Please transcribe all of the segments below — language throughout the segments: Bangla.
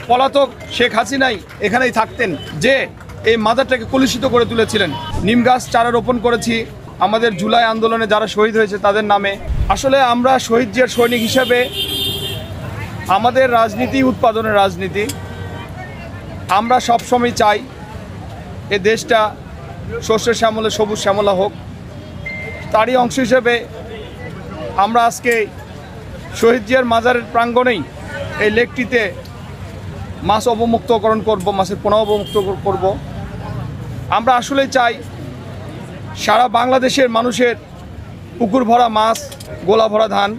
পলাতক শেখ হাসিনাই এখানেই থাকতেন, যে এই মাজারটাকে কলুষিত করে তুলেছিলেন। নিম গাছ চারা রোপণ করেছি আমাদের জুলাই আন্দোলনে যারা শহীদ হয়েছে তাদের নামে। আসলে আমরা শহীদ জিয়ার সৈনিক হিসেবে আমাদের রাজনীতি উৎপাদনের রাজনীতি। আমরা সবসময় চাই এ দেশটা শস্যের শ্যামলে সবুজ শ্যামলা হোক। তারই অংশ হিসেবে আমরা আজকে শহীদ জিয়ার মাজারের প্রাঙ্গণেই এই লেকটিতে মাছ অবমুক্তকরণ করব, মাছের পোনা অবমুক্ত করব। আমরা আসলেই চাই সারা বাংলাদেশের মানুষের পুকুর ভরা মাছ, গোলা ভরা ধান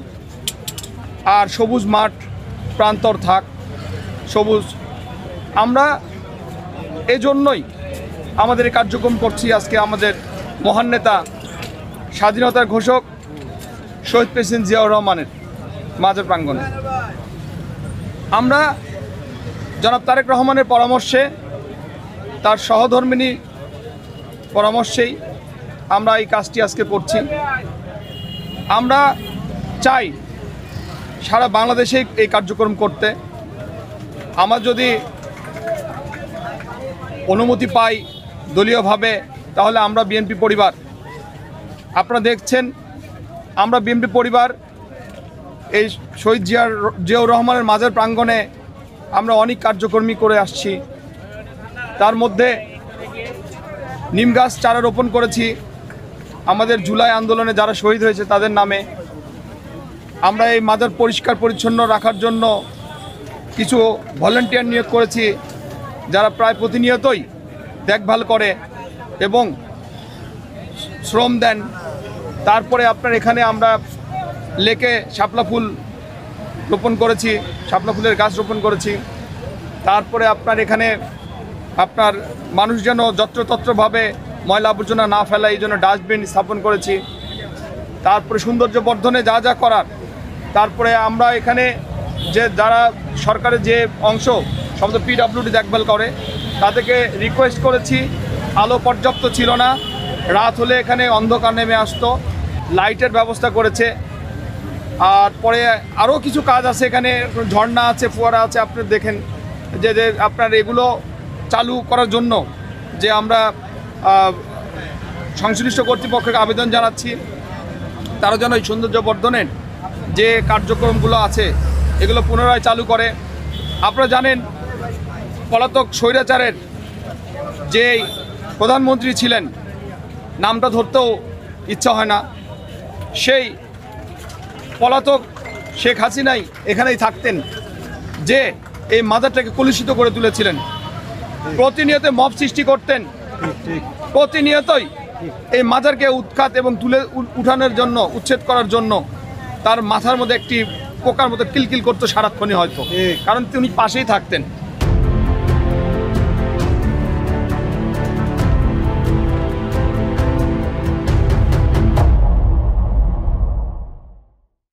আর সবুজ মাঠ প্রান্তর থাক সবুজ। আমরা এজন্যই আমাদের এই কার্যক্রম করছি। আজকে আমাদের মহান নেতা স্বাধীনতার ঘোষক শহীদ প্রেসিডেন্ট জিয়াউর রহমানের মাজার প্রাঙ্গণে আমরা জনাব তারেক রহমানের পরামর্শে, তার সহধর্মিনী পরামর্শেই আমরা এই কাজটি আজকে করছি। আমরা চাই সারা বাংলাদেশেই এই কার্যক্রম করতে। আমার যদি অনুমতি পাই দলীয়ভাবে, তাহলে আমরা বিএনপি পরিবার, আপনারা দেখছেন আমরা বিএনপি পরিবার এই শহীদ জিয়াউর রহমানের মাজার প্রাঙ্গণে আমরা অনেক কার্যক্রমী করে আসছি। তার মধ্যে নিম গাছ চারা রোপণ করেছি আমাদের জুলাই আন্দোলনে যারা শহীদ হয়েছে তাদের নামে। আমরা এই মাজার পরিষ্কার পরিচ্ছন্ন রাখার জন্য কিছু ভলান্টিয়ার নিয়োগ করেছি, যারা প্রায় প্রতিনিয়তই দেখভাল করে এবং শ্রম দেন। তারপরে আপনার এখানে আমরা লেকে শাপলা ফুল রোপণ করেছি, শাপলা ফুলের গাছ রোপণ করেছি। তারপরে আপনার এখানে আপনার মানুষ যেন যত্রতত্রভাবে ময়লা আবর্জনা না ফেলা, এই জন্য ডাস্টবিন স্থাপন করেছি। তারপরে সৌন্দর্য বর্ধনে যা যা করার, তারপরে আমরা এখানে যে যারা সরকারের যে অংশ সমস্ত পিডব্লিউডি দেখভাল করে, তাদেরকে রিকোয়েস্ট করেছি। আলো পর্যাপ্ত ছিল না, রাত হলে এখানে অন্ধকার নেমে আসতো, লাইটের ব্যবস্থা করেছে। আর পরে আরও কিছু কাজ আছে, এখানে ঝর্ণা আছে, ফোয়ারা আছে, আপনি দেখেন যে আপনার এগুলো চালু করার জন্য যে আমরা সংশ্লিষ্ট কর্তৃপক্ষকে আবেদন জানাচ্ছি, তারা যেন এই সৌন্দর্য বর্ধনের যে কার্যক্রমগুলো আছে এগুলো পুনরায় চালু করে। আপনারা জানেন পলাতক স্বৈরাচারের যে প্রধানমন্ত্রী ছিলেন, নামটা ধরতেও ইচ্ছা হয় না, সেই পলাতক শেখ হাসিনাই এখানেই থাকতেন, যে এই মাজারটাকে কলুষিত করে তুলেছিলেন। প্রতিনিয়ত মব সৃষ্টি করতেন, প্রতিনিয়তই এই মাজারকে উৎখাত এবং তুলে উঠানোর জন্য, উচ্ছেদ করার জন্য তার মাথার মধ্যে একটি পোকার মতো কিলকিল করতো সারাক্ষণই, হয়তো কারণ তিনি পাশেই থাকতেন।